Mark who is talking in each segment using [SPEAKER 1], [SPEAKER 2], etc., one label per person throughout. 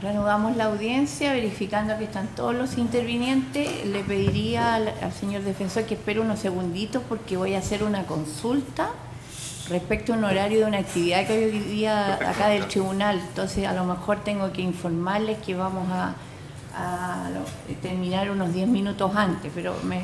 [SPEAKER 1] Reanudamos la audiencia, verificando que están todos los intervinientes. Le pediría al señor defensor que espere unos segunditos porque voy a hacer una consulta respecto a un horario de una actividad que hoy día acá del tribunal. Entonces, a lo mejor tengo que informarles que vamos a terminar unos 10 minutos antes, pero me...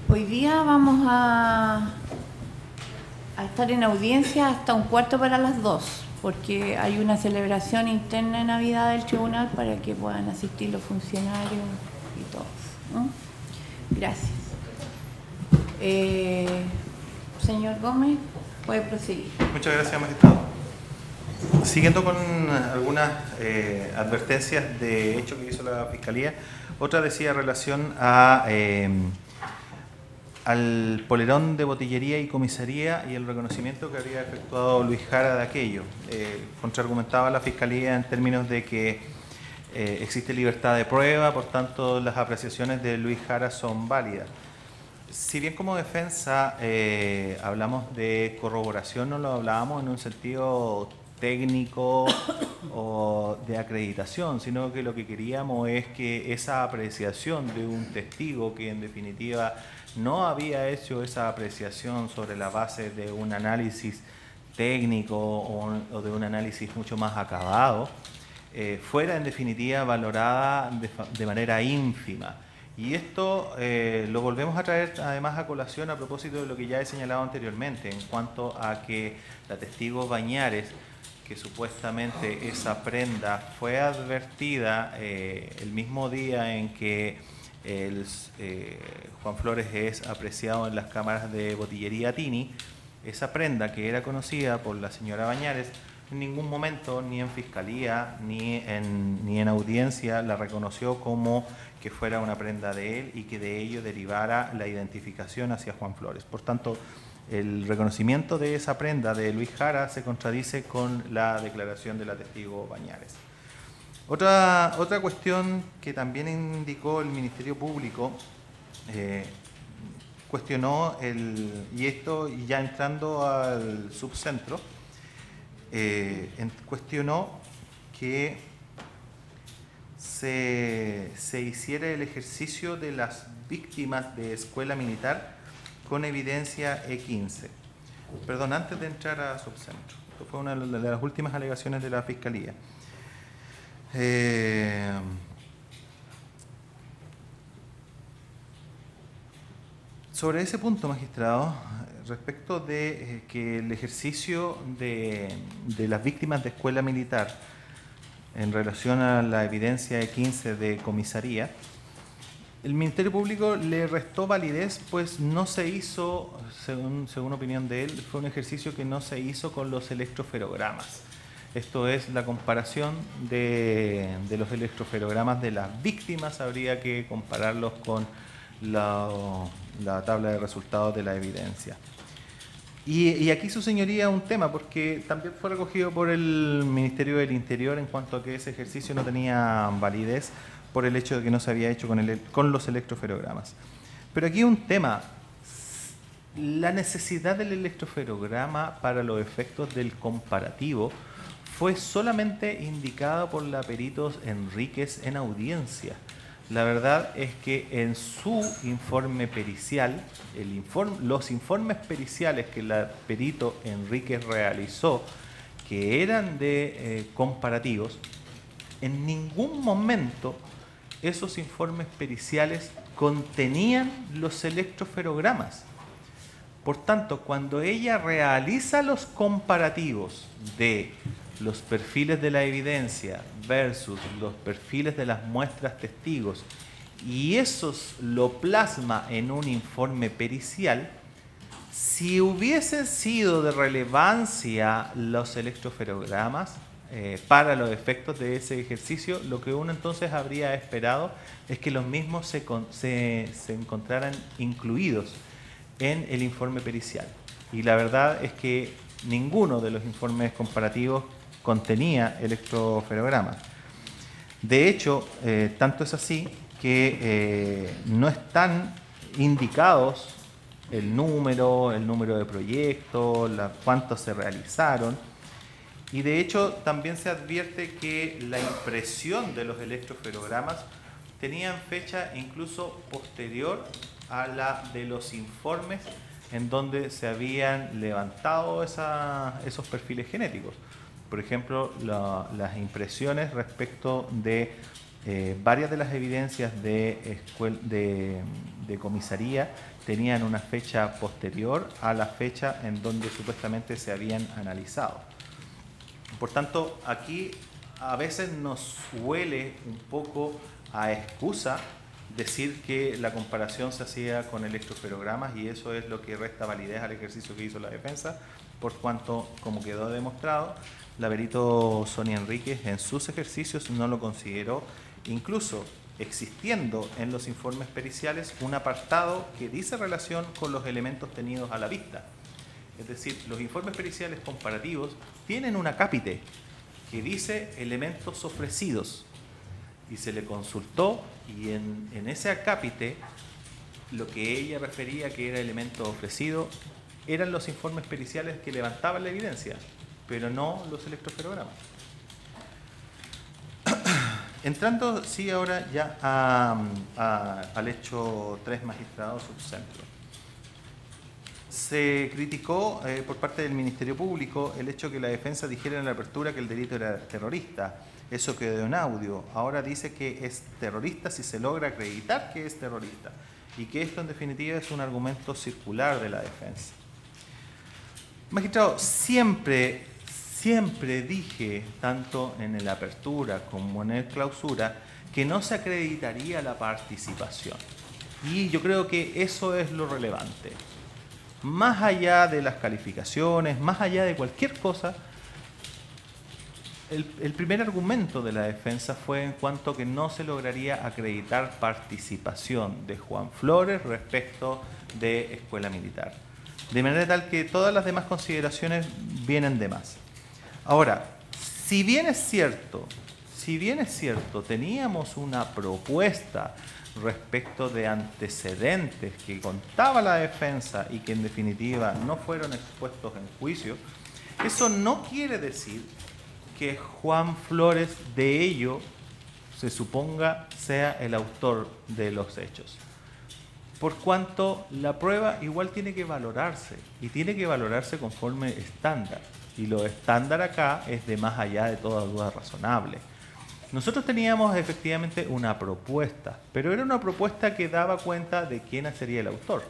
[SPEAKER 1] Hoy día vamos a estar en audiencia hasta 1:15 porque hay una celebración interna de Navidad del tribunal para que puedan asistir los funcionarios y todos, ¿no? Gracias. Señor Gómez, puede proseguir.
[SPEAKER 2] Muchas gracias, magistrado. Siguiendo con algunas advertencias de hecho que hizo la Fiscalía, otra decía relación al polerón de botillería y comisaría y el reconocimiento que habría efectuado Luis Jara de aquello. Contraargumentaba la Fiscalía en términos de que existe libertad de prueba, por tanto las apreciaciones de Luis Jara son válidas. Si bien como defensa hablamos de corroboración, no lo hablábamos en un sentido técnico o de acreditación, sino que lo que queríamos es que esa apreciación de un testigo que en definitiva no había hecho esa apreciación sobre la base de un análisis técnico o de un análisis mucho más acabado, fuera en definitiva valorada de manera ínfima. Y esto lo volvemos a traer además a colación a propósito de lo que ya he señalado anteriormente, en cuanto a que la testigo Bañares, que supuestamente esa prenda fue advertida el mismo día en que Juan Flores es apreciado en las cámaras de botillería Tini, esa prenda que era conocida por la señora Bañares, en ningún momento, ni en fiscalía, ni en audiencia, la reconoció como que fuera una prenda de él y que de ello derivara la identificación hacia Juan Flores. Por tanto, el reconocimiento de esa prenda de Luis Jara se contradice con la declaración de la testigo Bañares. Otra cuestión que también indicó el Ministerio Público, cuestionó, y esto ya entrando al subcentro, cuestionó que se hiciera el ejercicio de las víctimas de escuela militar con evidencia E15. Perdón, antes de entrar a subcentro. Esto fue una de las últimas alegaciones de la Fiscalía. Sobre ese punto, magistrado, respecto de que el ejercicio de las víctimas de escuela militar en relación a la evidencia E15 de comisaría, el Ministerio Público le restó validez, pues no se hizo, según opinión de él, fue un ejercicio que no se hizo con los electroferogramas. Esto es la comparación de los electroferogramas de las víctimas. Habría que compararlos con la tabla de resultados de la evidencia. Y aquí, su señoría, un tema, porque también fue recogido por el Ministerio del Interior en cuanto a que ese ejercicio no tenía validez por el hecho de que no se había hecho con los electroferogramas. Pero aquí un tema, la necesidad del electroferograma para los efectos del comparativo fue solamente indicada por la peritos Enríquez en audiencia. La verdad es que en su informe pericial, los informes periciales que la perito Enríquez realizó, que eran de comparativos, en ningún momento esos informes periciales contenían los electroferogramas. Por tanto, cuando ella realiza los comparativos de los perfiles de la evidencia versus los perfiles de las muestras testigos, y esos lo plasma en un informe pericial, si hubiesen sido de relevancia los electroferogramas para los efectos de ese ejercicio, lo que uno entonces habría esperado es que los mismos se encontraran incluidos en el informe pericial. Y la verdad es que ninguno de los informes comparativos contenía electroferogramas. De hecho, tanto es así que no están indicados el número de proyectos, cuántos se realizaron, y de hecho también se advierte que la impresión de los electroferogramas tenían fecha incluso posterior a la de los informes en donde se habían levantado esos perfiles genéticos. Por ejemplo, las impresiones respecto de varias de las evidencias de comisaría tenían una fecha posterior a la fecha en donde supuestamente se habían analizado. Por tanto, aquí a veces nos huele un poco a excusa decir que la comparación se hacía con electroferogramas, y eso es lo que resta validez al ejercicio que hizo la defensa, por cuanto, como quedó demostrado, la perito Sonia Enríquez en sus ejercicios no lo consideró, incluso existiendo en los informes periciales un apartado que dice relación con los elementos tenidos a la vista. Es decir, los informes periciales comparativos tienen un acápite que dice elementos ofrecidos, y se le consultó, y en ese acápite lo que ella refería que era elemento ofrecido eran los informes periciales que levantaban la evidencia, pero no los electroferogramas. Entrando, sí, ahora ya al hecho 3, magistrado subcentro. Se criticó por parte del Ministerio Público el hecho que la defensa dijera en la apertura que el delito era terrorista. Eso quedó en audio. Ahora dice que es terrorista si se logra acreditar que es terrorista, y que esto en definitiva es un argumento circular de la defensa. Magistrado, siempre dije, tanto en la apertura como en la clausura, que no se acreditaría la participación. Y yo creo que eso es lo relevante. Más allá de las calificaciones, más allá de cualquier cosa, el primer argumento de la defensa fue en cuanto a que no se lograría acreditar participación de Juan Flores respecto de Escuela Militar. De manera tal que todas las demás consideraciones vienen de más. Ahora, si bien es cierto, teníamos una propuesta respecto de antecedentes que contaba la defensa y que en definitiva no fueron expuestos en juicio, eso no quiere decir que Juan Flores de ello se suponga sea el autor de los hechos. Por cuanto la prueba igual tiene que valorarse, y tiene que valorarse conforme estándar. Y lo estándar acá es de más allá de toda duda razonable. Nosotros teníamos efectivamente una propuesta, pero era una propuesta que daba cuenta de quién sería el autor.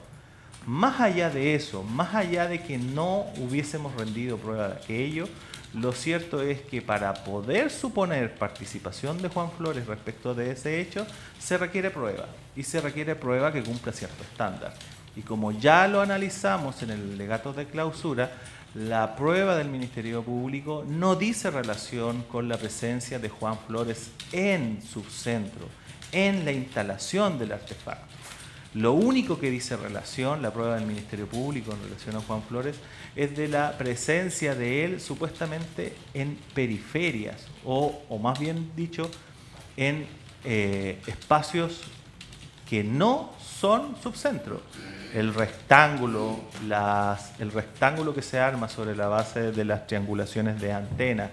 [SPEAKER 2] Más allá de eso, más allá de que no hubiésemos rendido prueba de aquello, lo cierto es que para poder suponer participación de Juan Flores respecto de ese hecho, se requiere prueba, y se requiere prueba que cumpla cierto estándar. Y como ya lo analizamos en el alegato de clausura, La prueba del Ministerio Público no dice relación con la presencia de Juan Flores en subcentro, en la instalación del artefacto. Lo único que dice relación, la prueba del Ministerio Público en relación a Juan Flores, es de la presencia de él supuestamente en periferias, o más bien dicho, en espacios que no son subcentro. El rectángulo que se arma sobre la base de las triangulaciones de antenas,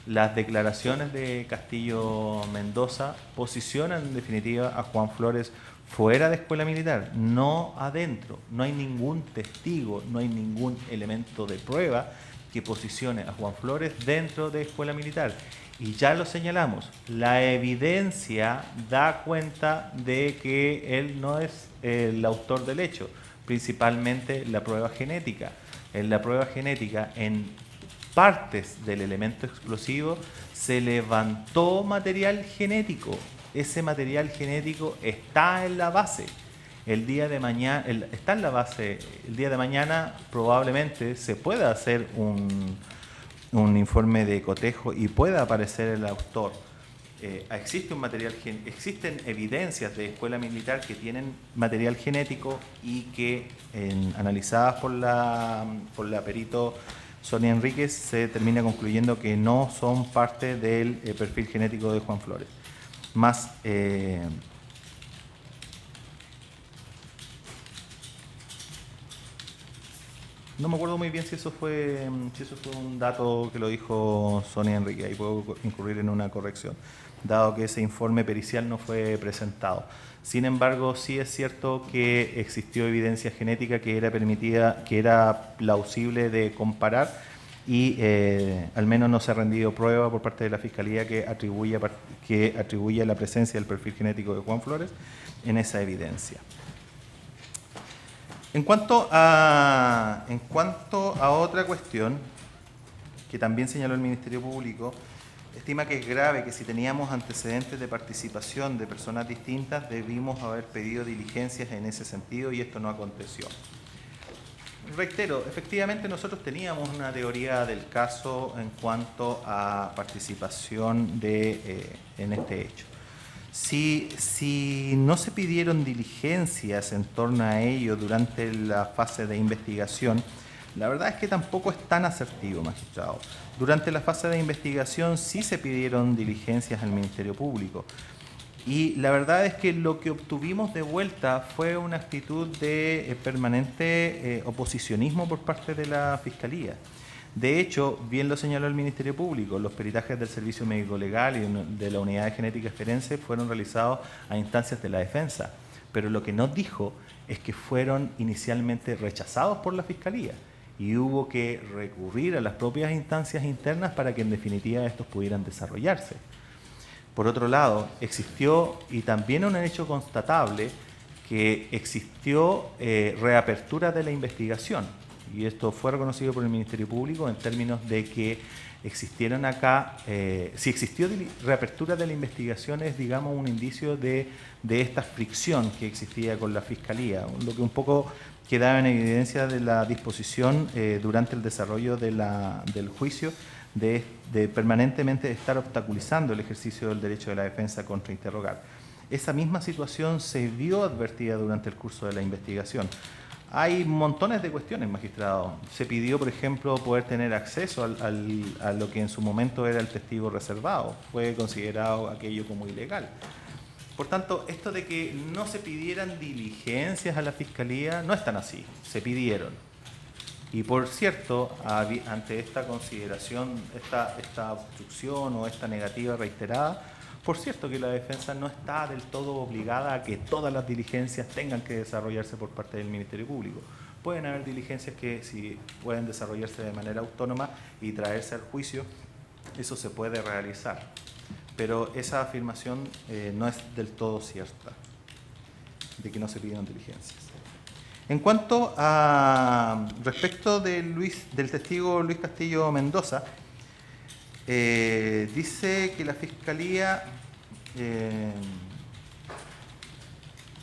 [SPEAKER 2] las declaraciones de Castillo Mendoza posicionan en definitiva a Juan Flores fuera de Escuela Militar, no adentro. No hay ningún testigo, no hay ningún elemento de prueba que posicione a Juan Flores dentro de Escuela Militar. Y ya lo señalamos, la evidencia da cuenta de que él no es el autor del hecho, principalmente la prueba genética. En la prueba genética, en partes del elemento explosivo, se levantó material genético. Ese material genético está en la base. El día de mañana, está en la base, el día de mañana probablemente se pueda hacer un informe de cotejo y pueda aparecer el autor. Existen evidencias de Escuela Militar que tienen material genético y que analizadas por la perito Sonia Enríquez se termina concluyendo que no son parte del perfil genético de Juan Flores. Más no me acuerdo muy bien si eso fue un dato que lo dijo Sonia Enrique, ahí puedo incurrir en una corrección, dado que ese informe pericial no fue presentado. Sin embargo, sí es cierto que existió evidencia genética que era plausible de comparar y al menos no se ha rendido prueba por parte de la Fiscalía que atribuye la presencia del perfil genético de Juan Flores en esa evidencia. En cuanto a otra cuestión que también señaló el Ministerio Público, estima que es grave que si teníamos antecedentes de participación de personas distintas debimos haber pedido diligencias en ese sentido y esto no aconteció. Reitero, efectivamente nosotros teníamos una teoría del caso en cuanto a participación en este hecho. Si no se pidieron diligencias en torno a ello durante la fase de investigación, la verdad es que tampoco es tan asertivo, magistrado. Durante la fase de investigación sí se pidieron diligencias al Ministerio Público. Y la verdad es que lo que obtuvimos de vuelta fue una actitud de permanente oposicionismo por parte de la Fiscalía. De hecho, bien lo señaló el Ministerio Público, los peritajes del Servicio Médico Legal y de la Unidad de Genética Forense fueron realizados a instancias de la defensa, pero lo que no dijo es que fueron inicialmente rechazados por la Fiscalía y hubo que recurrir a las propias instancias internas para que en definitiva estos pudieran desarrollarse. Por otro lado, existió, y también un hecho constatable, que existió reapertura de la investigación. Y esto fue reconocido por el Ministerio Público en términos de que existieron acá, si existió reapertura de la investigación es, digamos, un indicio de esta fricción que existía con la Fiscalía, lo que un poco quedaba en evidencia de la disposición durante el desarrollo del juicio de permanentemente estar obstaculizando el ejercicio del derecho de la defensa contra interrogar. Esa misma situación se vio advertida durante el curso de la investigación. Hay montones de cuestiones, magistrado. Se pidió, por ejemplo, poder tener acceso a lo que en su momento era el testigo reservado. Fue considerado aquello como ilegal. Por tanto, esto de que no se pidieran diligencias a la Fiscalía no es tan así. Se pidieron. Y por cierto, ante esta consideración, esta obstrucción o esta negativa reiterada, por cierto que la defensa no está del todo obligada a que todas las diligencias tengan que desarrollarse por parte del Ministerio Público. Pueden haber diligencias que si pueden desarrollarse de manera autónoma y traerse al juicio, eso se puede realizar. Pero esa afirmación no es del todo cierta, de que no se pidieron diligencias. En cuanto a respecto del testigo Luis Castillo Mendoza, dice que la Fiscalía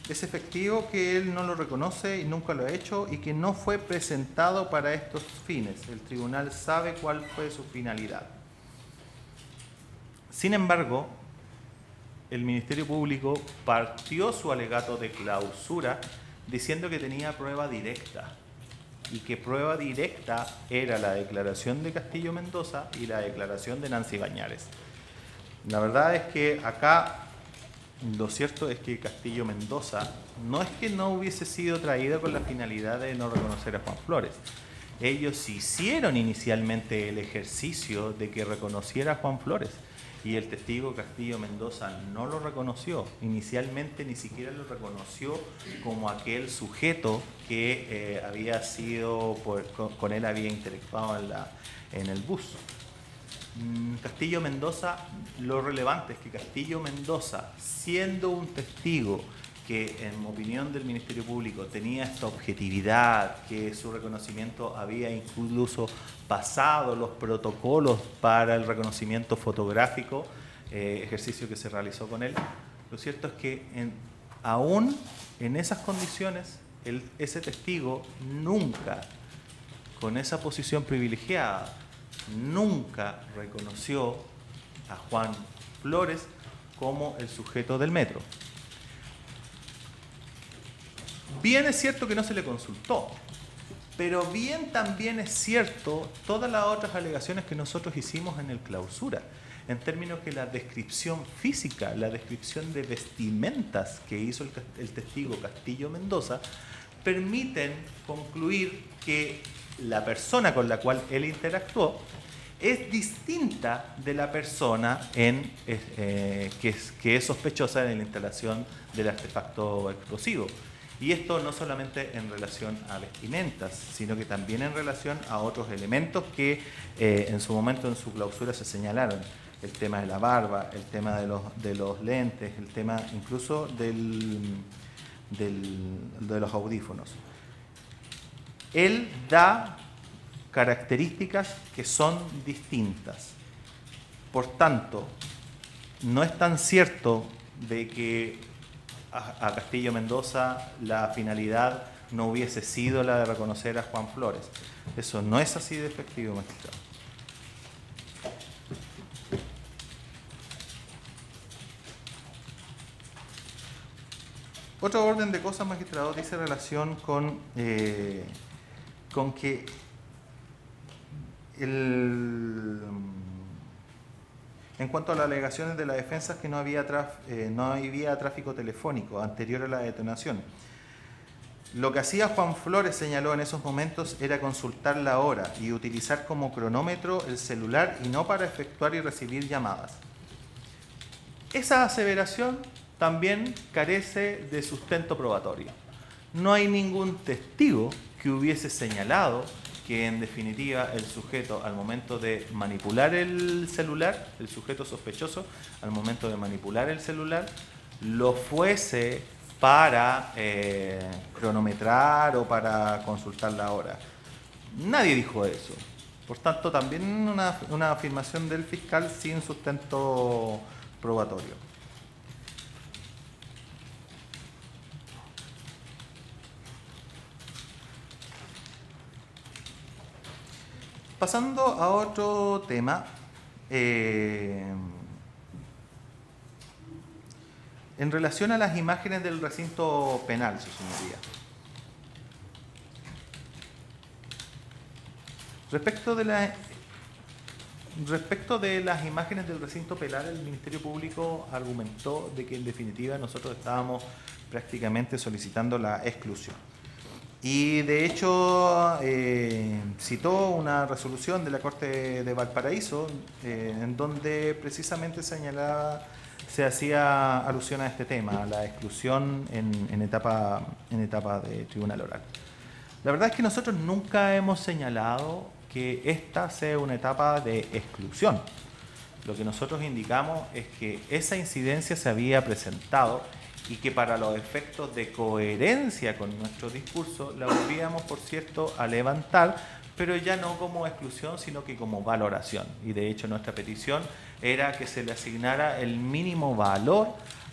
[SPEAKER 2] Es efectivo que él no lo reconoce y nunca lo ha hecho y que no fue presentado para estos fines. El tribunal sabe cuál fue su finalidad. Sin embargo, el Ministerio Público partió su alegato de clausura diciendo que tenía prueba directa y que prueba directa era la declaración de Castillo Mendoza y la declaración de Nancy Bañares. La verdad es que acá lo cierto es que Castillo Mendoza no es que no hubiese sido traída con la finalidad de no reconocer a Juan Flores. Ellos hicieron inicialmente el ejercicio de que reconociera a Juan Flores y el testigo Castillo Mendoza no lo reconoció. Inicialmente ni siquiera lo reconoció como aquel sujeto que había sido, con él había interactuado en el bus. Castillo Mendoza, lo relevante es que Castillo Mendoza, siendo un testigo que en opinión del Ministerio Público tenía esta objetividad, que su reconocimiento había incluso pasado los protocolos para el reconocimiento fotográfico, ejercicio que se realizó con él, lo cierto es que aún en esas condiciones ese testigo nunca, con esa posición privilegiada, nunca reconoció a Juan Flores como el sujeto del metro. Bien es cierto que no se le consultó, pero bien también es cierto todas las otras alegaciones que nosotros hicimos en el clausura, en términos que la descripción física, la descripción de vestimentas que hizo el testigo Castillo Mendoza, permiten concluir que la persona con la cual él interactuó es distinta de la persona que es sospechosa de la instalación del artefacto explosivo. Y esto no solamente en relación a vestimentas, sino que también en relación a otros elementos que en su momento en su clausura se señalaron. El tema de la barba, el tema de los lentes, el tema incluso de los audífonos. Él da características que son distintas. Por tanto, no es tan cierto de que a Castillo Mendoza la finalidad no hubiese sido la de reconocer a Juan Flores. Eso no es así de efectivo, magistrado. Otro orden de cosas, magistrado, dice relación con que en cuanto a las alegaciones de la defensa, es que no había tráfico telefónico anterior a la detonación. Lo que hacía Juan Flores, señaló en esos momentos, era consultar la hora y utilizar como cronómetro el celular y no para efectuar y recibir llamadas. Esa aseveración también carece de sustento probatorio. No hay ningún testigo que hubiese señalado que en definitiva el sujeto al momento de manipular el celular, el sujeto sospechoso, al momento de manipular el celular, lo fuese para cronometrar o para consultar la hora. Nadie dijo eso. Por tanto, también una afirmación del fiscal sin sustento probatorio. Pasando a otro tema, en relación a las imágenes del recinto penal, su señoría. Respecto de las imágenes del recinto penal, el Ministerio Público argumentó de que en definitiva nosotros estábamos prácticamente solicitando la exclusión. Y de hecho citó una resolución de la Corte de Valparaíso en donde precisamente se hacía alusión a este tema, a la exclusión en etapa de tribunal oral. La verdad es que nosotros nunca hemos señalado que esta sea una etapa de exclusión. Lo que nosotros indicamos es que esa incidencia se había presentado y que para los efectos de coherencia con nuestro discurso la volvíamos, por cierto, a levantar, pero ya no como exclusión, sino que como valoración. Y de hecho nuestra petición era que se le asignara el mínimo valor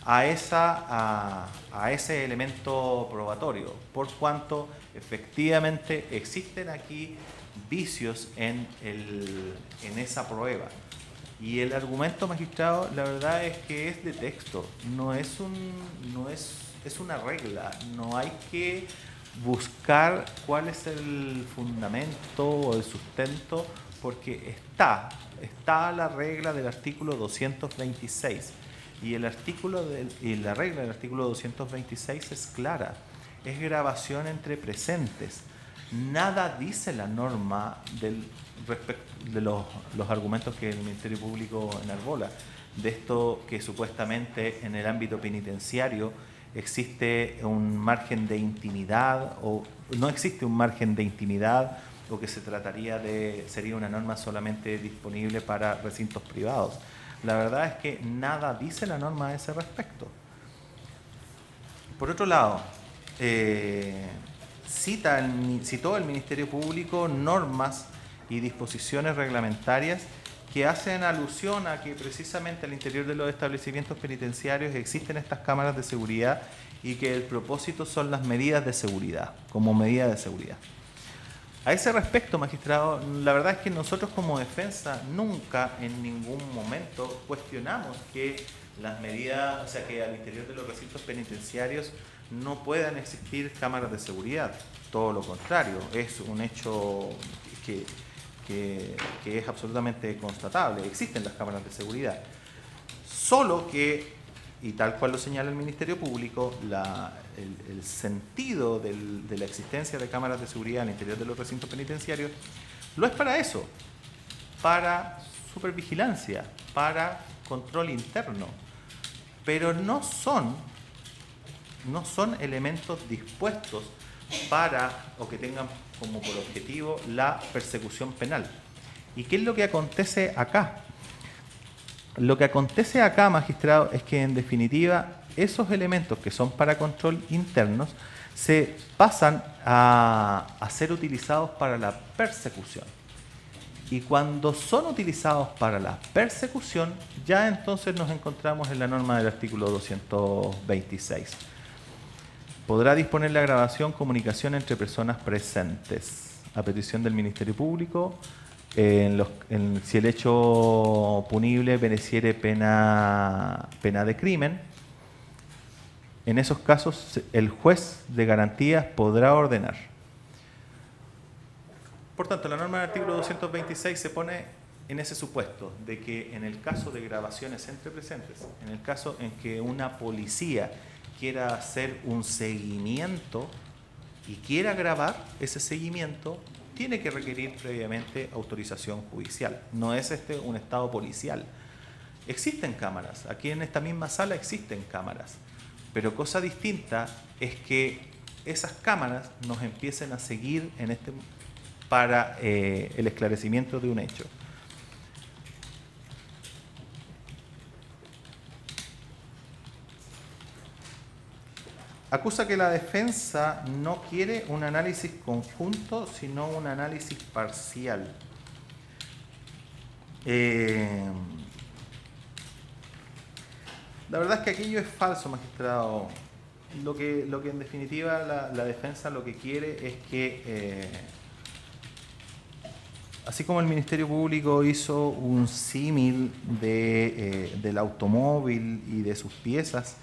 [SPEAKER 2] a ese elemento probatorio, por cuanto efectivamente existen aquí vicios en esa prueba. Y el argumento, magistrado, la verdad es que es de texto, es una regla, no hay que buscar cuál es el fundamento o el sustento, porque está la regla del artículo 226 y la regla del artículo 226 es clara, es grabación entre presentes. Nada dice la norma respecto de los argumentos que el Ministerio Público enarbola, de esto que supuestamente en el ámbito penitenciario existe un margen de intimidad o no existe un margen de intimidad, o que sería una norma solamente disponible para recintos privados. La verdad es que nada dice la norma a ese respecto. Por otro lado, citó el Ministerio Público normas y disposiciones reglamentarias que hacen alusión a que precisamente al interior de los establecimientos penitenciarios existen estas cámaras de seguridad y que el propósito son las medidas de seguridad, como medida de seguridad. A ese respecto, magistrado, la verdad es que nosotros como defensa nunca en ningún momento cuestionamos que las medidas, o sea, que al interior de los recintos penitenciarios no puedan existir cámaras de seguridad. Todo lo contrario, es un hecho que es absolutamente constatable. Existen las cámaras de seguridad. Solo que, y tal cual lo señala el Ministerio Público, el sentido de la existencia de cámaras de seguridad al interior de los recintos penitenciarios lo es para eso, para supervigilancia, para control interno, pero no son elementos dispuestos o que tengan como por objetivo la persecución penal. ¿Y qué es lo que acontece acá? Lo que acontece acá, magistrado, es que en definitiva esos elementos que son para control internos se pasan a ser utilizados para la persecución. Y cuando son utilizados para la persecución, ya entonces nos encontramos en la norma del artículo 226. Podrá disponer la grabación, comunicación entre personas presentes, a petición del Ministerio Público, si el hecho punible mereciere pena de crimen. En esos casos, el juez de garantías podrá ordenar. Por tanto, la norma del artículo 226 se pone en ese supuesto de que en el caso de grabaciones entre presentes, en el caso en que una policía quiera hacer un seguimiento y quiera grabar ese seguimiento, tiene que requerir previamente autorización judicial. No es un estado policial. Existen cámaras. Aquí en esta misma sala existen cámaras. Pero cosa distinta es que esas cámaras nos empiecen a seguir para el esclarecimiento de un hecho. Acusa que la defensa no quiere un análisis conjunto, sino un análisis parcial. La verdad es que aquello es falso, magistrado. Lo que en definitiva la defensa lo que quiere es que, así como el Ministerio Público hizo un símil del automóvil y de sus piezas,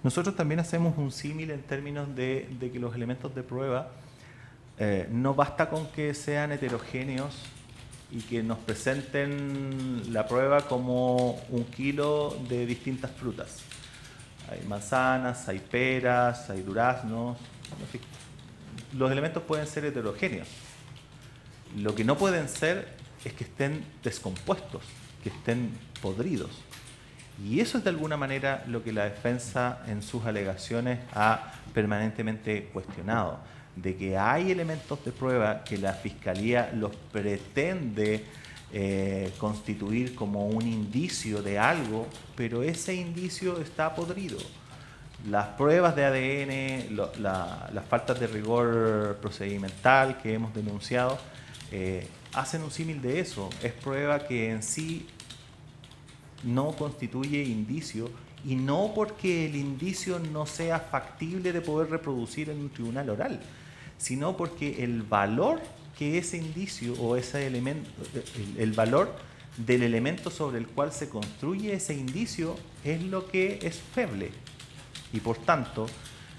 [SPEAKER 2] nosotros también hacemos un símil en términos de que los elementos de prueba no basta con que sean heterogéneos y que nos presenten la prueba como 1 kilo de distintas frutas. Hay manzanas, hay peras, hay duraznos. Los elementos pueden ser heterogéneos. Lo que no pueden ser es que estén descompuestos, que estén podridos. Y eso es de alguna manera lo que la defensa en sus alegaciones ha permanentemente cuestionado, de que hay elementos de prueba que la Fiscalía los pretende constituir como un indicio de algo, pero ese indicio está podrido. Las pruebas de ADN, las faltas de rigor procedimental que hemos denunciado, hacen un símil de eso. Es prueba que en sí no constituye indicio y no porque el indicio no sea factible de poder reproducir en un tribunal oral, sino porque el valor que ese indicio o ese elemento, el valor del elemento sobre el cual se construye ese indicio es lo que es feble. Y por tanto,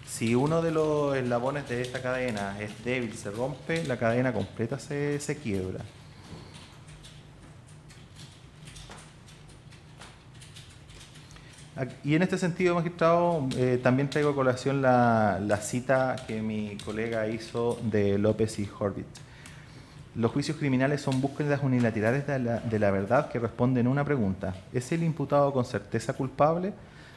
[SPEAKER 2] si uno de los eslabones de esta cadena es débil, se rompe, la cadena completa se quiebra. Y en este sentido, magistrado, también traigo a colación la cita que mi colega hizo de López y Horvitz. Los juicios criminales son búsquedas unilaterales de la verdad que responden a una pregunta. ¿Es el imputado con certeza culpable?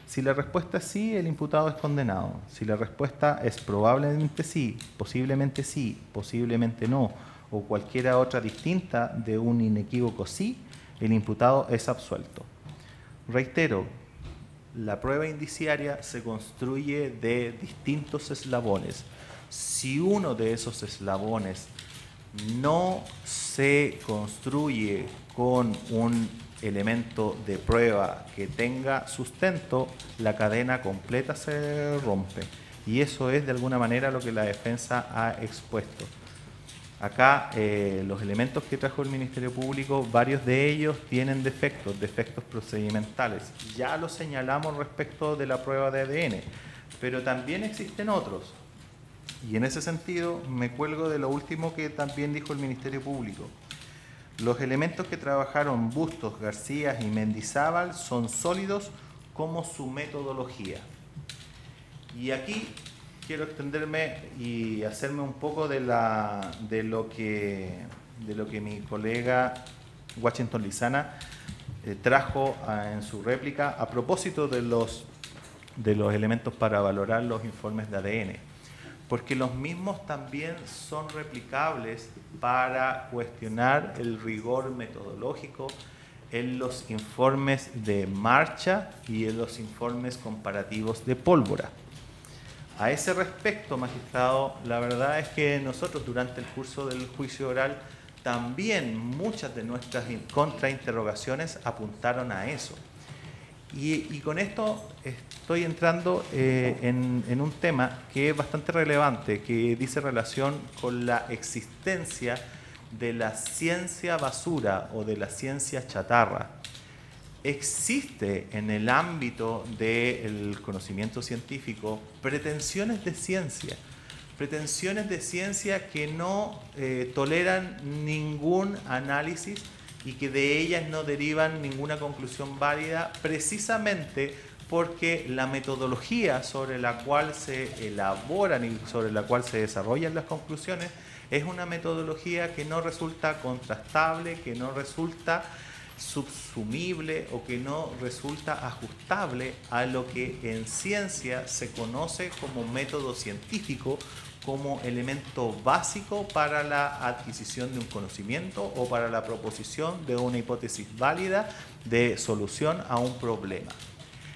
[SPEAKER 2] Si la respuesta es sí, el imputado es condenado. Si la respuesta es probablemente sí, posiblemente no, o cualquiera otra distinta de un inequívoco sí, el imputado es absuelto. Reitero, la prueba indiciaria se construye de distintos eslabones. Si uno de esos eslabones no se construye con un elemento de prueba que tenga sustento, la cadena completa se rompe. Y eso es de alguna manera lo que la defensa ha expuesto. Acá los elementos que trajo el Ministerio Público, varios de ellos tienen defectos procedimentales. Ya lo señalamos respecto de la prueba de ADN, pero también existen otros. Y en ese sentido me cuelgo de lo último que también dijo el Ministerio Público. Los elementos que trabajaron Bustos, García y Mendizábal son sólidos como su metodología. Y aquí quiero extenderme y hacerme un poco de lo que mi colega Washington Lizana trajo en su réplica a propósito de los elementos para valorar los informes de ADN. Porque los mismos también son replicables para cuestionar el rigor metodológico en los informes de marcha y en los informes comparativos de pólvora. A ese respecto, magistrado, la verdad es que nosotros durante el curso del juicio oral también muchas de nuestras contrainterrogaciones apuntaron a eso. Y con esto estoy entrando en un tema que es bastante relevante, que dice relación con la existencia de la ciencia basura o de la ciencia chatarra. Existe en el ámbito del conocimiento científico pretensiones de ciencia que no toleran ningún análisis y que de ellas no derivan ninguna conclusión válida, precisamente porque la metodología sobre la cual se elaboran y sobre la cual se desarrollan las conclusiones es una metodología que no resulta contrastable, que no resulta subsumible o que no resulta ajustable a lo que en ciencia se conoce como método científico, como elemento básico para la adquisición de un conocimiento o para la proposición de una hipótesis válida de solución a un problema.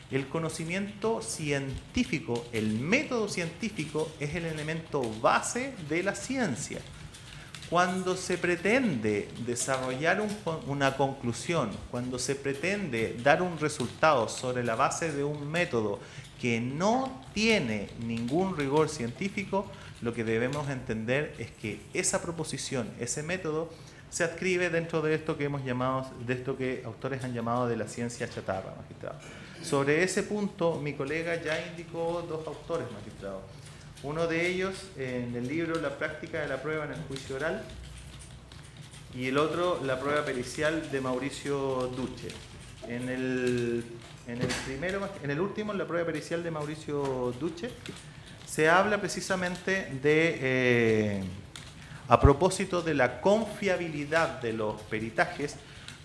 [SPEAKER 2] El conocimiento científico, el método científico, es el elemento base de la ciencia. Cuando se pretende desarrollar una conclusión, cuando se pretende dar un resultado sobre la base de un método que no tiene ningún rigor científico, lo que debemos entender es que esa proposición, ese método, se adscribe dentro de esto que hemos llamado, de esto que autores han llamado de la ciencia chatarra, magistrado. Sobre ese punto, mi colega ya indicó dos autores, magistrado. Uno de ellos en el libro La práctica de la prueba en el juicio oral y el otro La prueba pericial de Mauricio Duche. En el último, en la prueba pericial de Mauricio Duche, se habla precisamente de, a propósito de la confiabilidad de los peritajes.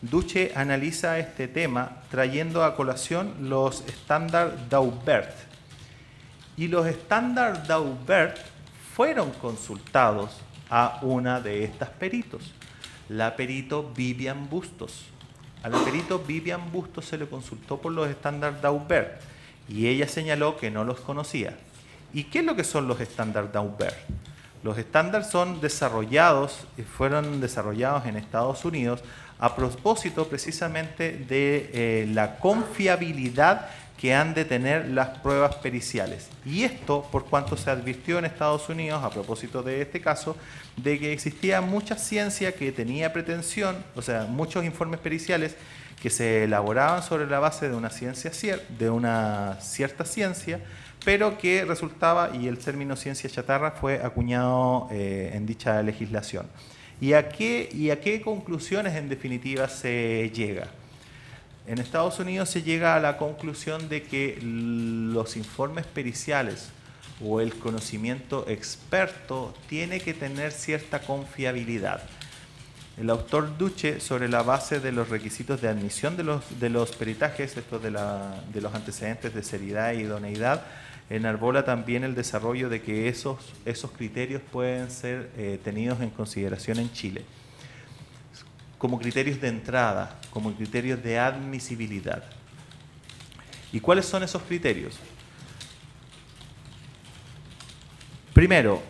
[SPEAKER 2] Duche analiza este tema trayendo a colación los estándares d'Aubert. Y los estándares d'Aubert fueron consultados a una de estas peritos, la perito Vivian Bustos. A la perito Vivian Bustos se le consultó por los estándares d'Aubert y ella señaló que no los conocía. ¿Y qué es lo que son los estándares d'Aubert? Los estándares fueron desarrollados en Estados Unidos a propósito precisamente de la confiabilidad que han de tener las pruebas periciales. Y esto por cuanto se advirtió en Estados Unidos, a propósito de este caso, de que existía mucha ciencia que tenía pretensión, o sea, muchos informes periciales que se elaboraban sobre la base de una cierta ciencia, pero que resultaba, y el término ciencia chatarra fue acuñado en dicha legislación. ¿Y a qué conclusiones en definitiva se llega? En Estados Unidos se llega a la conclusión de que los informes periciales o el conocimiento experto tiene que tener cierta confiabilidad. El autor Duche, sobre la base de los requisitos de admisión de los peritajes, estos de los antecedentes de seriedad e idoneidad, enarbola también el desarrollo de que esos criterios pueden ser tenidos en consideración en Chile como criterios de entrada, como criterios de admisibilidad. ¿Y cuáles son esos criterios? Primero,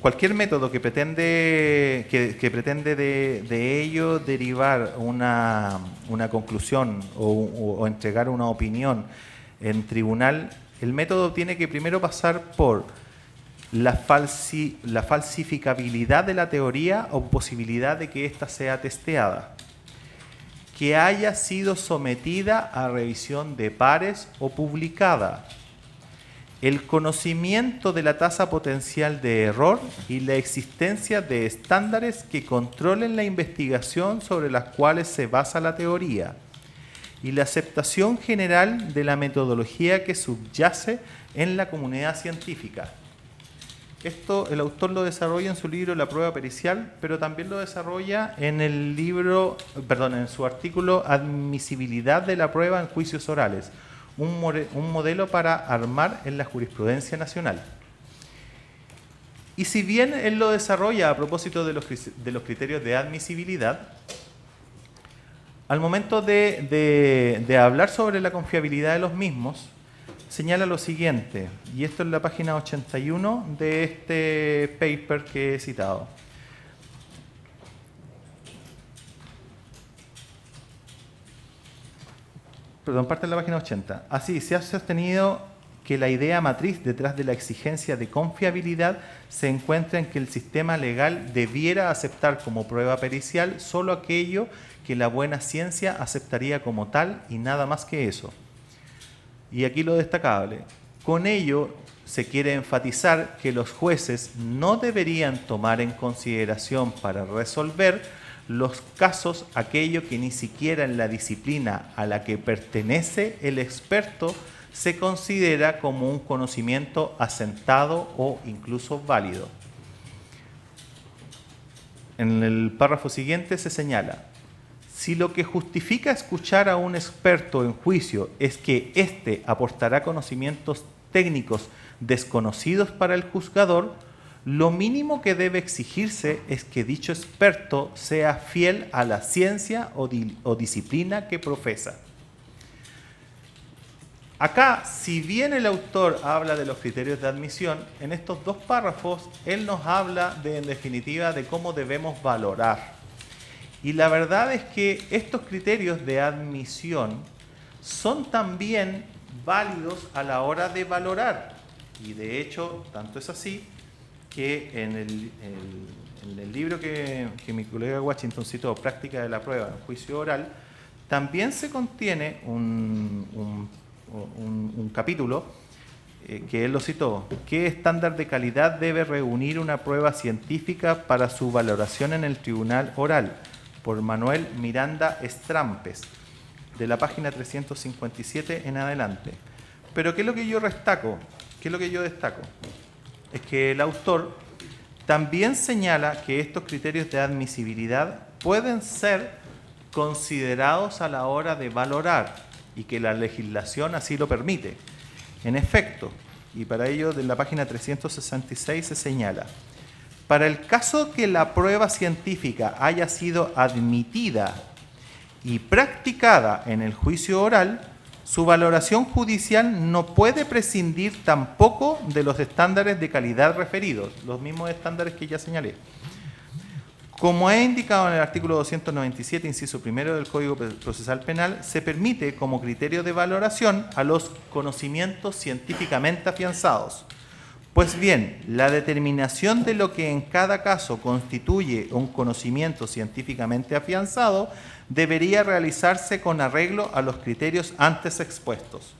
[SPEAKER 2] cualquier método que pretende de ello derivar una conclusión o entregar una opinión en tribunal, el método tiene que primero pasar por la falsificabilidad de la teoría o posibilidad de que ésta sea testeada, que haya sido sometida a revisión de pares o publicada, el conocimiento de la tasa potencial de error y la existencia de estándares que controlen la investigación sobre las cuales se basa la teoría, y la aceptación general de la metodología que subyace en la comunidad científica. Esto el autor lo desarrolla en su libro La prueba pericial, pero también lo desarrolla en en su artículo Admisibilidad de la prueba en juicios orales, un modelo para armar en la jurisprudencia nacional. Y si bien él lo desarrolla a propósito de los criterios de admisibilidad, al momento de hablar sobre la confiabilidad de los mismos, señala lo siguiente, y esto es la página 81 de este paper que he citado. Perdón, parte de la página 80. Así, se ha sostenido que la idea matriz detrás de la exigencia de confiabilidad se encuentra en que el sistema legal debiera aceptar como prueba pericial solo aquello que la buena ciencia aceptaría como tal y nada más que eso. Y aquí lo destacable, con ello se quiere enfatizar que los jueces no deberían tomar en consideración para resolver los casos aquello que ni siquiera en la disciplina a la que pertenece el experto se considera como un conocimiento asentado o incluso válido. En el párrafo siguiente se señala: si lo que justifica escuchar a un experto en juicio es que éste aportará conocimientos técnicos desconocidos para el juzgador, lo mínimo que debe exigirse es que dicho experto sea fiel a la ciencia o disciplina que profesa. Acá, si bien el autor habla de los criterios de admisión, en estos dos párrafos él nos habla en definitiva de cómo debemos valorar. Y la verdad es que estos criterios de admisión son también válidos a la hora de valorar. Y de hecho, tanto es así que en el libro que mi colega Washington citó, Práctica de la prueba en juicio oral, también se contiene un capítulo que él lo citó: ¿qué estándar de calidad debe reunir una prueba científica para su valoración en el tribunal oral? Por Manuel Miranda Estrampes, de la página 357 en adelante. Pero ¿qué es lo que yo destaco? Es que el autor también señala que estos criterios de admisibilidad pueden ser considerados a la hora de valorar y que la legislación así lo permite. En efecto, y para ello de la página 366 se señala: para el caso que la prueba científica haya sido admitida y practicada en el juicio oral, su valoración judicial no puede prescindir tampoco de los estándares de calidad referidos, los mismos estándares que ya señalé. Como he indicado en el artículo 297, inciso primero del Código Procesal Penal, se permite como criterio de valoración a los conocimientos científicamente afianzados. Pues bien, la determinación de lo que en cada caso constituye un conocimiento científicamente afianzado debería realizarse con arreglo a los criterios antes expuestos.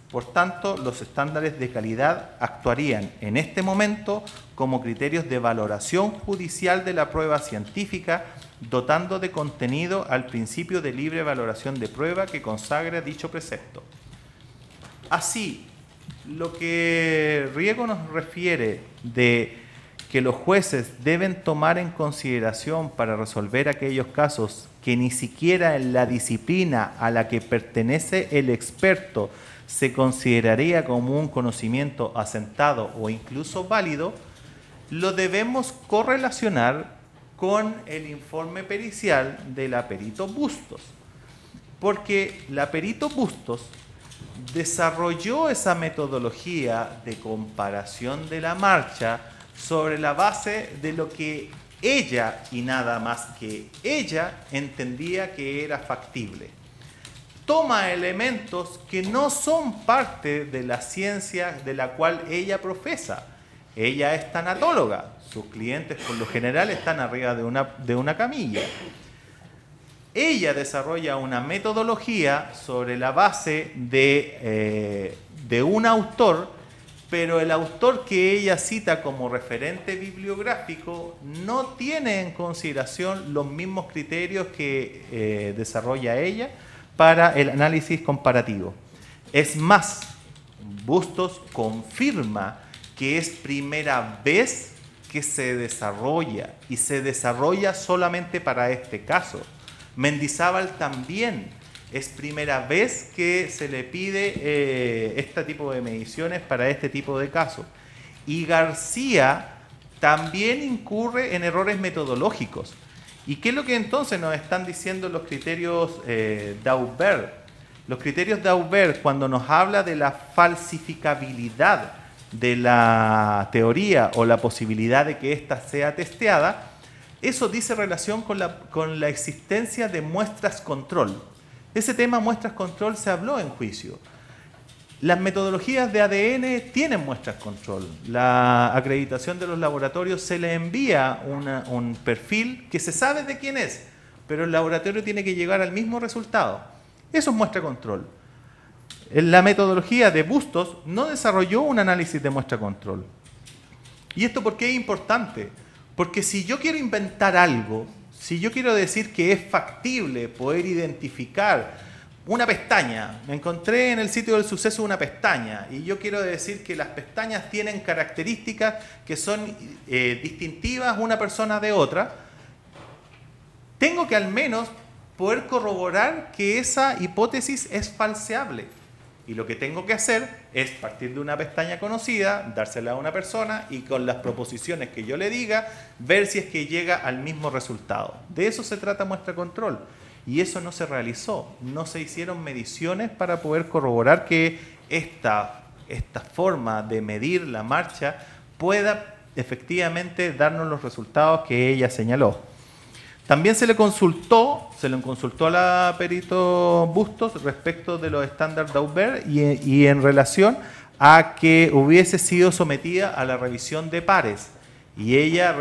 [SPEAKER 2] Por tanto, los estándares de calidad actuarían en este momento como criterios de valoración judicial de la prueba científica, dotando de contenido al principio de libre valoración de prueba que consagra dicho precepto. Así, lo que Riego nos refiere de que los jueces deben tomar en consideración para resolver aquellos casos que ni siquiera en la disciplina a la que pertenece el experto se consideraría como un conocimiento asentado o incluso válido, lo debemos correlacionar con el informe pericial de la perito Bustos, porque la perito Bustos desarrolló esa metodología de comparación de la marcha sobre la base de lo que ella y nada más que ella entendía que era factible. Toma elementos que no son parte de la ciencia de la cual ella profesa. Ella es tanatóloga, sus clientes por lo general están arriba de una camilla. Ella desarrolla una metodología sobre la base de un autor, pero el autor que ella cita como referente bibliográfico no tiene en consideración los mismos criterios que desarrolla ella para el análisis comparativo. Es más, Bustos confirma que es primera vez que se desarrolla y se desarrolla solamente para este caso. Mendizábal también es primera vez que se le pide este tipo de mediciones para este tipo de casos. Y García también incurre en errores metodológicos. ¿Y qué es lo que entonces nos están diciendo los criterios d'Aubert? Los criterios d'Aubert, cuando nos habla de la falsificabilidad de la teoría o la posibilidad de que ésta sea testeada, eso dice relación con la existencia de muestras control. Ese tema muestras control se habló en juicio. Las metodologías de ADN tienen muestras control. La acreditación de los laboratorios se le envía un perfil que se sabe de quién es, pero el laboratorio tiene que llegar al mismo resultado. Eso es muestra control. La metodología de Bustos no desarrolló un análisis de muestra control. ¿Y esto por qué es importante? Porque si yo quiero inventar algo, si yo quiero decir que es factible poder identificar una pestaña, me encontré en el sitio del suceso una pestaña y yo quiero decir que las pestañas tienen características que son distintivas una persona de otra, tengo que al menos poder corroborar que esa hipótesis es falseable. Y lo que tengo que hacer es partir de una pestaña conocida, dársela a una persona y con las proposiciones que yo le diga, ver si es que llega al mismo resultado. De eso se trata muestra control. Y eso no se realizó. No se hicieron mediciones para poder corroborar que esta forma de medir la marcha pueda efectivamente darnos los resultados que ella señaló. También se le consultó a la perito Bustos respecto de los estándares d'Aubert y en relación a que hubiese sido sometida a la revisión de pares. Y ella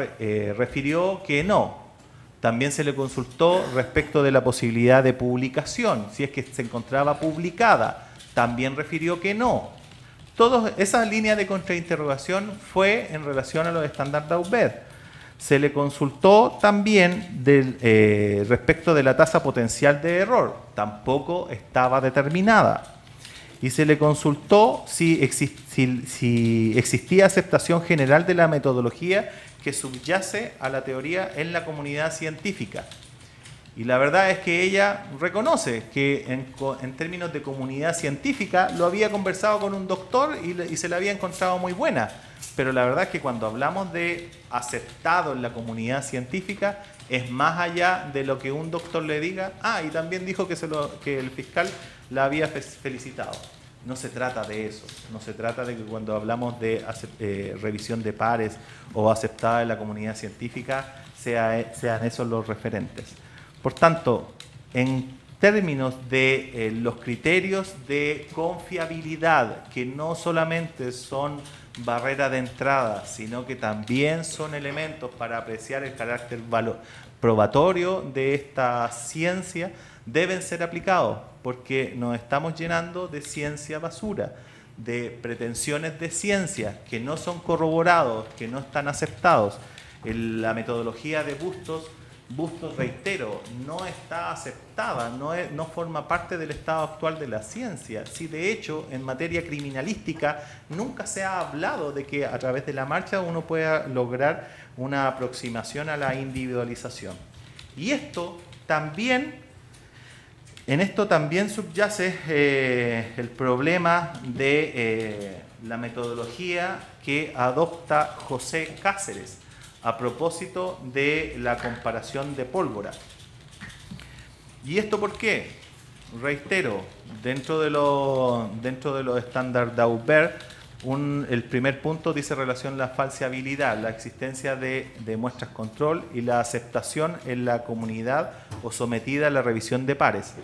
[SPEAKER 2] refirió que no. También se le consultó respecto de la posibilidad de publicación, si es que se encontraba publicada. También refirió que no. Toda esa línea de contrainterrogación fue en relación a los estándares d'Aubert. Se le consultó también respecto de la tasa potencial de error. Tampoco estaba determinada. Y se le consultó si existía aceptación general de la metodología que subyace a la teoría en la comunidad científica. Y la verdad es que ella reconoce que en términos de comunidad científica lo había conversado con un doctor y se la había encontrado muy buena. Pero la verdad es que cuando hablamos de aceptado en la comunidad científica, es más allá de lo que un doctor le diga. Y también dijo que el fiscal la había felicitado. No se trata de eso. No se trata de que cuando hablamos de revisión de pares o aceptada en la comunidad científica, sean esos los referentes. Por tanto, en términos de los criterios de confiabilidad, que no solamente son barrera de entrada, sino que también son elementos para apreciar el carácter probatorio de esta ciencia, deben ser aplicados, porque nos estamos llenando de ciencia basura, de pretensiones de ciencia que no son corroborados, que no están aceptados. La metodología de Bustos, reitero, no está aceptada, no forma parte del estado actual de la ciencia. Si de hecho en materia criminalística nunca se ha hablado de que a través de la marcha uno pueda lograr una aproximación a la individualización. Y esto también, en esto también subyace el problema de la metodología que adopta José Cáceres a propósito de la comparación de pólvora. ¿Y esto por qué? Reitero, dentro de los estándares d'Aubert, el primer punto dice relación a la falseabilidad, la existencia de muestras control y la aceptación en la comunidad o sometida a la revisión de pares.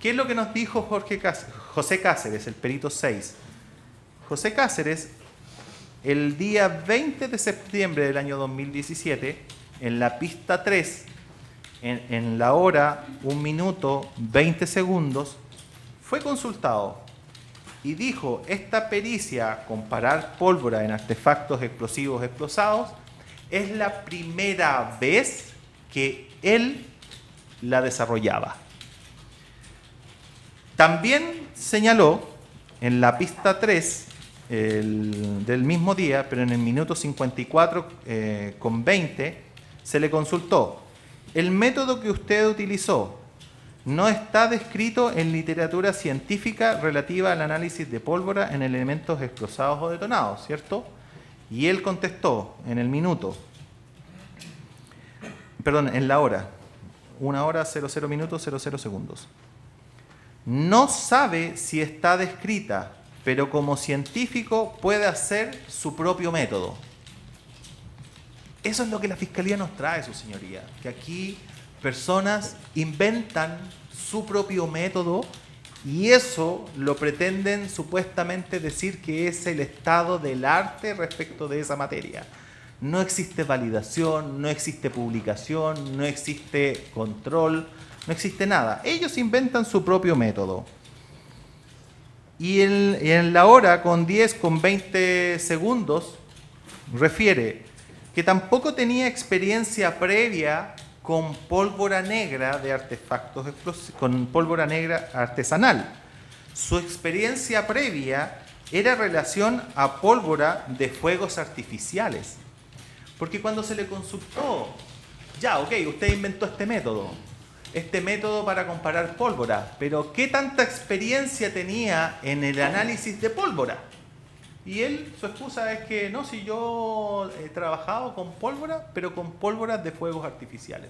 [SPEAKER 2] ¿Qué es lo que nos dijo José Cáceres, el perito 6? José Cáceres, el día 20 de septiembre del año 2017, en la pista 3, en la hora 1 minuto 20 segundos, fue consultado y dijo: esta pericia, comparar pólvora en artefactos explosivos explosados, es la primera vez que él la desarrollaba. También señaló en la pista 3 del mismo día, pero en el minuto 54 con 20, se le consultó: el método que usted utilizó no está descrito en literatura científica relativa al análisis de pólvora en elementos explosados o detonados, ¿cierto? Y él contestó en el minuto, perdón, en la hora, 1 hora 00 minutos 00 segundos. No sabe si está descrita, pero como científico puede hacer su propio método. Eso es lo que la Fiscalía nos trae, su señoría, que aquí personas inventan su propio método y eso lo pretenden supuestamente decir que es el estado del arte respecto de esa materia. No existe validación, no existe publicación, no existe control, no existe nada. Ellos inventan su propio método. Y en la hora con 10 con 20 segundos refiere que tampoco tenía experiencia previa con pólvora negra de artefactos explosivos, con pólvora negra artesanal. Su experiencia previa era en relación a pólvora de fuegos artificiales. Porque cuando se le consultó, ya, ok, usted inventó este método para comparar pólvora, pero ¿qué tanta experiencia tenía en el análisis de pólvora? Y él, su excusa es que no, si yo he trabajado con pólvora, pero con pólvoras de fuegos artificiales.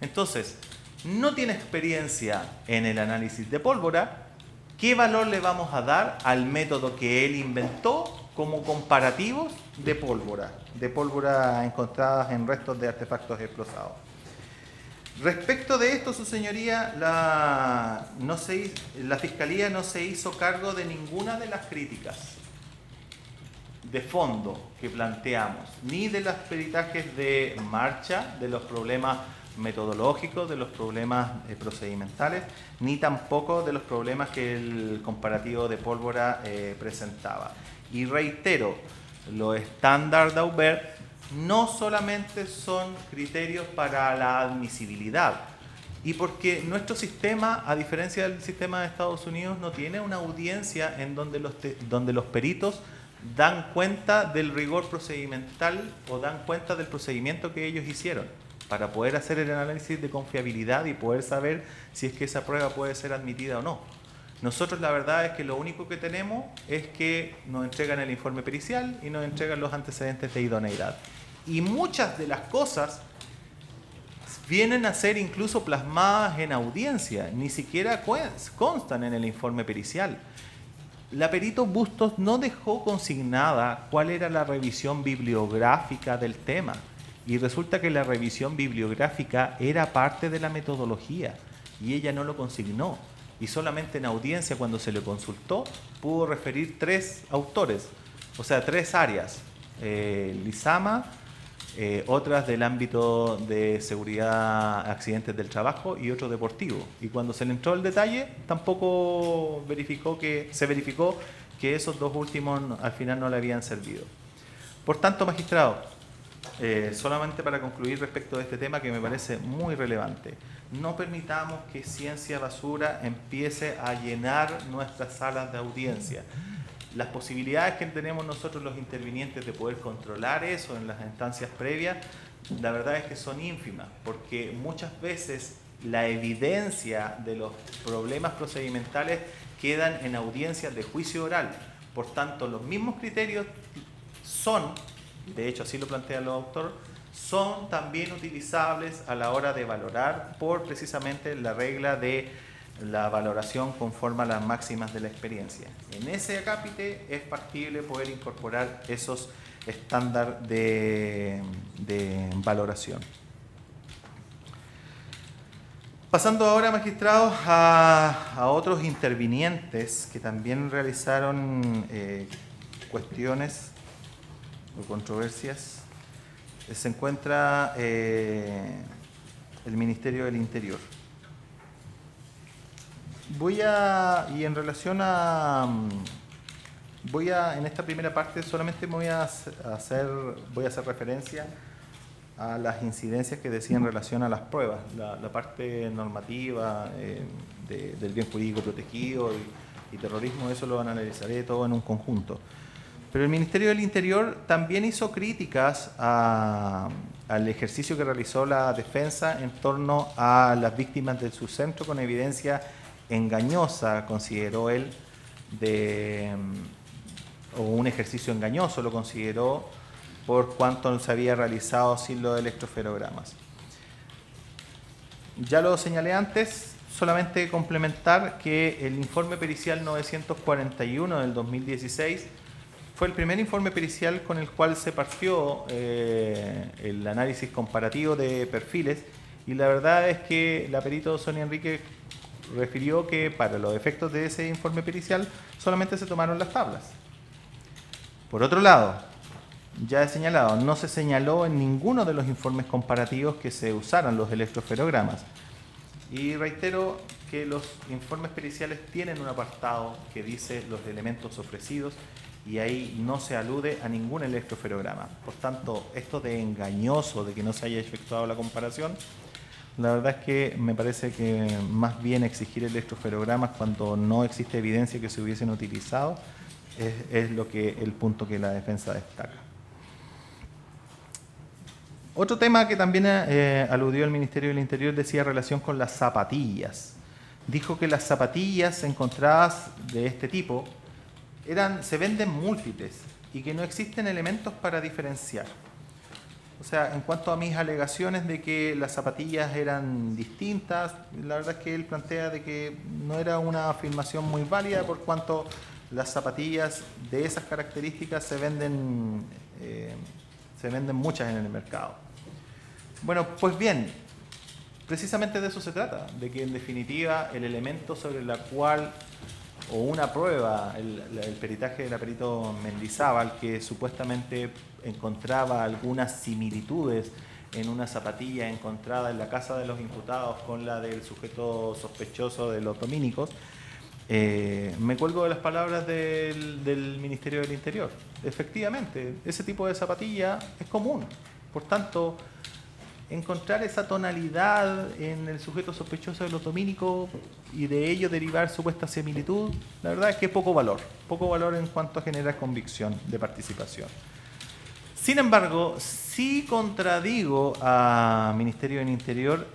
[SPEAKER 2] Entonces, no tiene experiencia en el análisis de pólvora. ¿Qué valor le vamos a dar al método que él inventó como comparativos de pólvora encontradas en restos de artefactos explosados? Respecto de esto, su señoría, la Fiscalía no se hizo cargo de ninguna de las críticas de fondo que planteamos, ni de los peritajes de marcha, de los problemas metodológicos, de los problemas procedimentales, ni tampoco de los problemas que el comparativo de pólvora presentaba. Y reitero, los estándares d'Aubert no solamente son criterios para la admisibilidad, y porque nuestro sistema, a diferencia del sistema de Estados Unidos, no tiene una audiencia en donde los peritos dan cuenta del rigor procedimental o dan cuenta del procedimiento que ellos hicieron para poder hacer el análisis de confiabilidad y poder saber si es que esa prueba puede ser admitida o no. Nosotros la verdad es que lo único que tenemos es que nos entregan el informe pericial y nos entregan los antecedentes de idoneidad. Y muchas de las cosas vienen a ser incluso plasmadas en audiencia, ni siquiera constan en el informe pericial. La perito Bustos no dejó consignada cuál era la revisión bibliográfica del tema. Y resulta que la revisión bibliográfica era parte de la metodología y ella no lo consignó. Y solamente en audiencia, cuando se le consultó, pudo referir 3 autores, o sea, 3 áreas. Lizama, otras del ámbito de seguridad, accidentes del trabajo y otro deportivo. Y cuando se le entró el detalle, tampoco se verificó que esos 2 últimos al final no le habían servido. Por tanto, magistrado, solamente para concluir respecto de este tema que me parece muy relevante, no permitamos que ciencia basura empiece a llenar nuestras salas de audiencia. Las posibilidades que tenemos nosotros los intervinientes de poder controlar eso en las instancias previas, la verdad es que son ínfimas, porque muchas veces la evidencia de los problemas procedimentales quedan en audiencias de juicio oral. Por tanto, los mismos criterios son, de hecho así lo plantea el autor, son también utilizables a la hora de valorar por precisamente la regla de la valoración conforme a las máximas de la experiencia. En ese acápite es factible poder incorporar esos estándares de valoración. Pasando ahora, magistrados, a otros intervinientes que también realizaron cuestiones o controversias, se encuentra el Ministerio del Interior. En esta primera parte solamente voy a hacer referencia a las incidencias que decía en relación a las pruebas, la parte normativa del bien jurídico protegido y terrorismo, eso lo analizaré todo en un conjunto. Pero el Ministerio del Interior también hizo críticas al ejercicio que realizó la defensa en torno a las víctimas del subcentro con evidencia engañosa, consideró él, o un ejercicio engañoso lo consideró por cuanto se había realizado sin los electroferogramas. Ya lo señalé antes, solamente complementar que el informe pericial 941 del 2016 fue el primer informe pericial con el cual se partió el análisis comparativo de perfiles, y la verdad es que la perito Sonia Enrique refirió que para los efectos de ese informe pericial solamente se tomaron las tablas. Por otro lado, ya he señalado, no se señaló en ninguno de los informes comparativos que se usaran los electroferogramas. Y reitero que los informes periciales tienen un apartado que dice los elementos ofrecidos y ahí no se alude a ningún electroferograma. Por tanto, esto de engañoso, de que no se haya efectuado la comparación, la verdad es que me parece que más bien exigir electroferogramas cuando no existe evidencia que se hubiesen utilizado es el punto que la defensa destaca. Otro tema que también aludió el Ministerio del Interior decía relación con las zapatillas. Dijo que las zapatillas encontradas de este tipo se venden múltiples y que no existen elementos para diferenciar. O sea, en cuanto a mis alegaciones de que las zapatillas eran distintas, la verdad es que él plantea de que no era una afirmación muy válida por cuanto las zapatillas de esas características se venden muchas en el mercado. Bueno, pues bien, precisamente de eso se trata, de que en definitiva el elemento sobre la cual, o una prueba, el peritaje de la perito Mendizábal, que supuestamente encontraba algunas similitudes en una zapatilla encontrada en la casa de los imputados con la del sujeto sospechoso de los domínicos, me cuelgo de las palabras del Ministerio del Interior. Efectivamente, ese tipo de zapatilla es común. Por tanto, encontrar esa tonalidad en el sujeto sospechoso de los domínicos y de ello derivar supuesta similitud, la verdad es que poco valor en cuanto a generar convicción de participación. Sin embargo, sí contradigo al Ministerio del Interior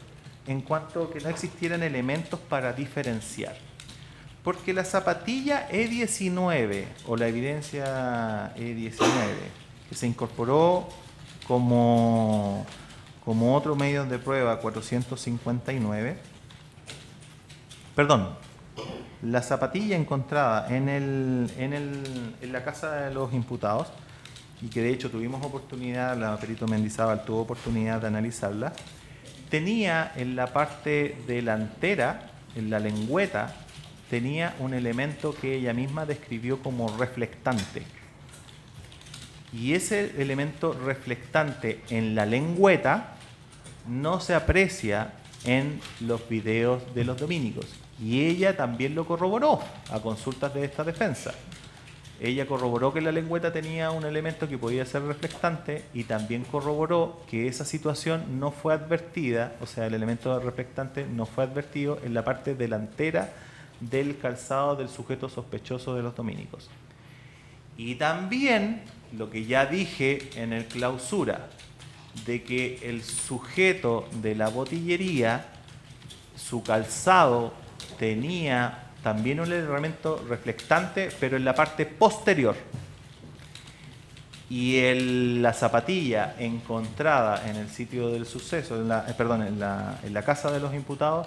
[SPEAKER 2] en cuanto a que no existieran elementos para diferenciar. Porque la zapatilla E19 o la evidencia E19 que se incorporó como otro medio de prueba 459, perdón, la zapatilla encontrada en la casa de los imputados y que de hecho tuvimos oportunidad, la perito Mendizábal tuvo oportunidad de analizarla, tenía en la parte delantera, en la lengüeta, tenía un elemento que ella misma describió como reflectante. Y ese elemento reflectante en la lengüeta no se aprecia en los videos de los dominicos. Y ella también lo corroboró a consultas de esta defensa. Ella corroboró que la lengüeta tenía un elemento que podía ser reflectante y también corroboró que esa situación no fue advertida, o sea, el elemento reflectante no fue advertido en la parte delantera del calzado del sujeto sospechoso de los dominicos. Y también lo que ya dije en el clausura, de que el sujeto de la botillería, su calzado tenía también un elemento reflectante, pero en la parte posterior. Y la zapatilla encontrada en el sitio del suceso, en la casa de los imputados,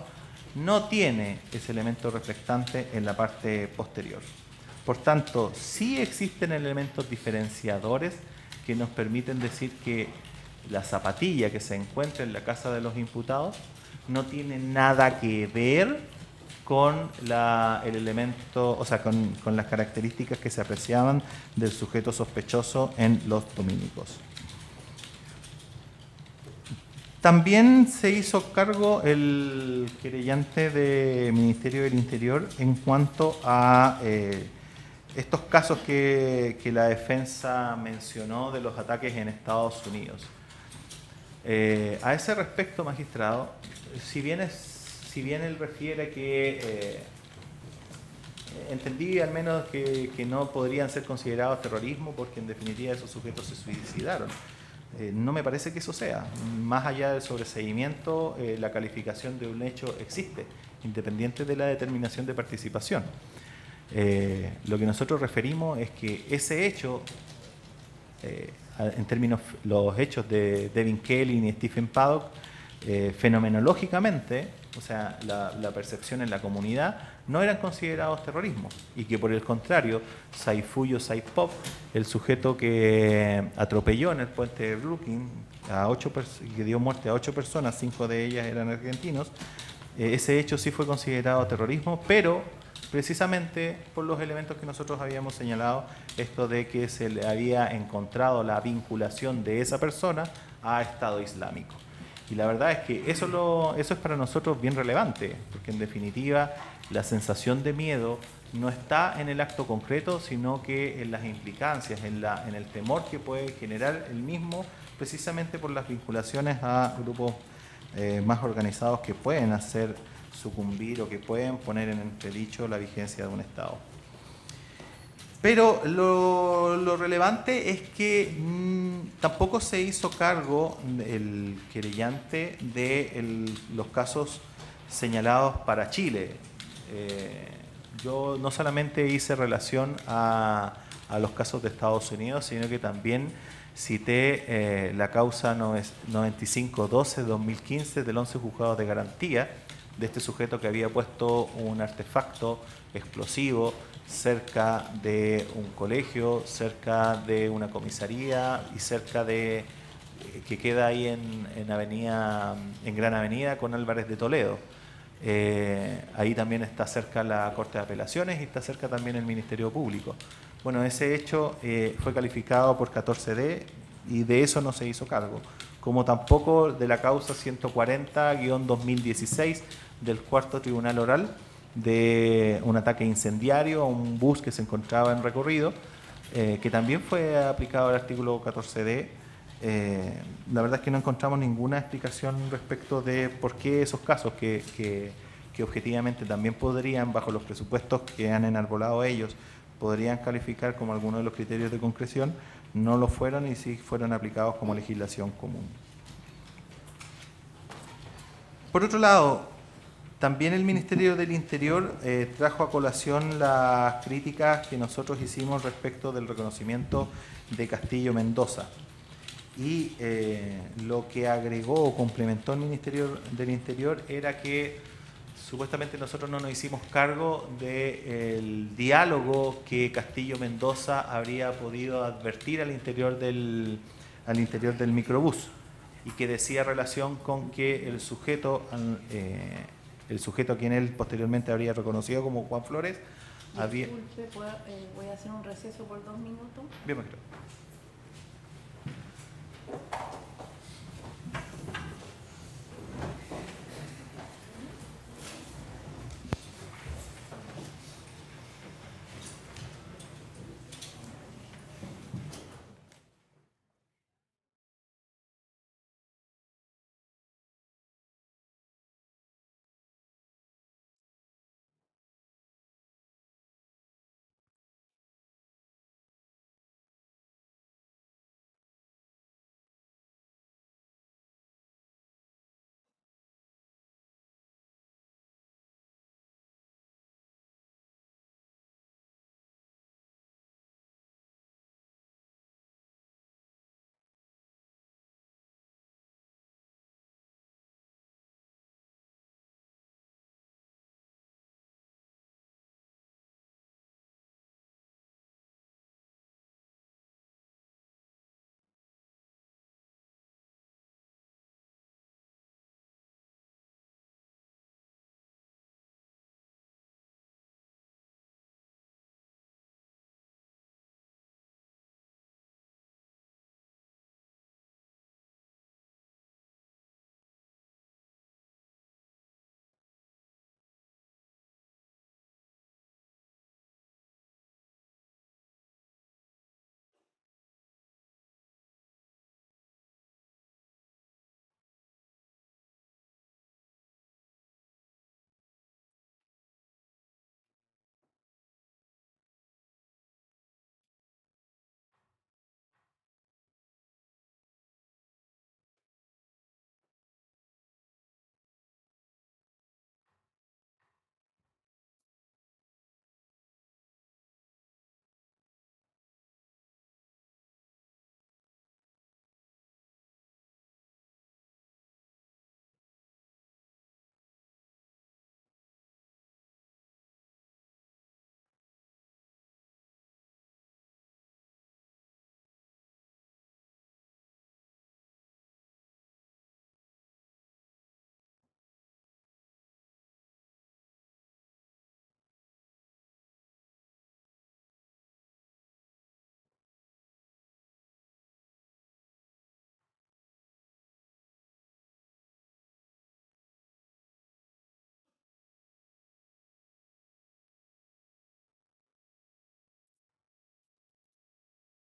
[SPEAKER 2] no tiene ese elemento reflectante en la parte posterior. Por tanto, sí existen elementos diferenciadores que nos permiten decir que la zapatilla que se encuentra en la casa de los imputados no tiene nada que ver con el elemento, o sea, con las características que se apreciaban del sujeto sospechoso en los dominicos. También se hizo cargo el querellante del Ministerio del Interior en cuanto a estos casos que la defensa mencionó de los ataques en Estados Unidos. A ese respecto, magistrado, si bien él refiere que entendí al menos que no podrían ser considerados terrorismo porque en definitiva esos sujetos se suicidaron. No me parece que eso sea. Más allá del sobreseimiento, la calificación de un hecho existe, independiente de la determinación de participación. Lo que nosotros referimos es que ese hecho, en términos, los hechos de Devin Kelley y Stephen Paddock, fenomenológicamente, o sea, la percepción en la comunidad, no eran considerados terrorismo, y que por el contrario, Saifuyo Saipov, el sujeto que atropelló en el puente de Brooklyn, que dio muerte a 8 personas, 5 de ellas eran argentinos, ese hecho sí fue considerado terrorismo, pero precisamente por los elementos que nosotros habíamos señalado, esto de que se le había encontrado la vinculación de esa persona a Estado Islámico. Y la verdad es que eso es para nosotros bien relevante, porque en definitiva la sensación de miedo no está en el acto concreto, sino que en las implicancias, en el temor que puede generar el mismo, precisamente por las vinculaciones a grupos más organizados que pueden hacer sucumbir o que pueden poner en entredicho la vigencia de un Estado. Pero lo relevante es que tampoco se hizo cargo el querellante de los casos señalados para Chile. Yo no solamente hice relación a los casos de Estados Unidos, sino que también cité la causa 9512-2015 del 11 juzgados de garantía de este sujeto que había puesto un artefacto explosivo cerca de un colegio, cerca de una comisaría y cerca de que queda ahí en Gran Avenida con Álvarez de Toledo. Ahí también está cerca la Corte de Apelaciones y está cerca también el Ministerio Público. Bueno, ese hecho fue calificado por 14D y de eso no se hizo cargo, como tampoco de la causa 140-2016 del Cuarto Tribunal Oral, de un ataque incendiario a un bus que se encontraba en recorrido, que también fue aplicado el artículo 14D. La verdad es que no encontramos ninguna explicación respecto de por qué esos casos que objetivamente también podrían, bajo los presupuestos que han enarbolado ellos, podrían calificar como alguno de los criterios de concreción, no lo fueron y sí fueron aplicados como legislación común. Por otro lado, también el Ministerio del Interior trajo a colación las críticas que nosotros hicimos respecto del reconocimiento de Castillo Mendoza. Y lo que agregó o complementó el Ministerio del Interior era que Supuestamente nosotros no nos hicimos cargo del diálogo que Castillo Mendoza habría podido advertir al interior del microbús y que decía relación con que el sujeto a quien él posteriormente habría reconocido como Juan Flores,
[SPEAKER 1] Disculpe, voy a hacer un receso por 2 minutos.
[SPEAKER 2] Bien,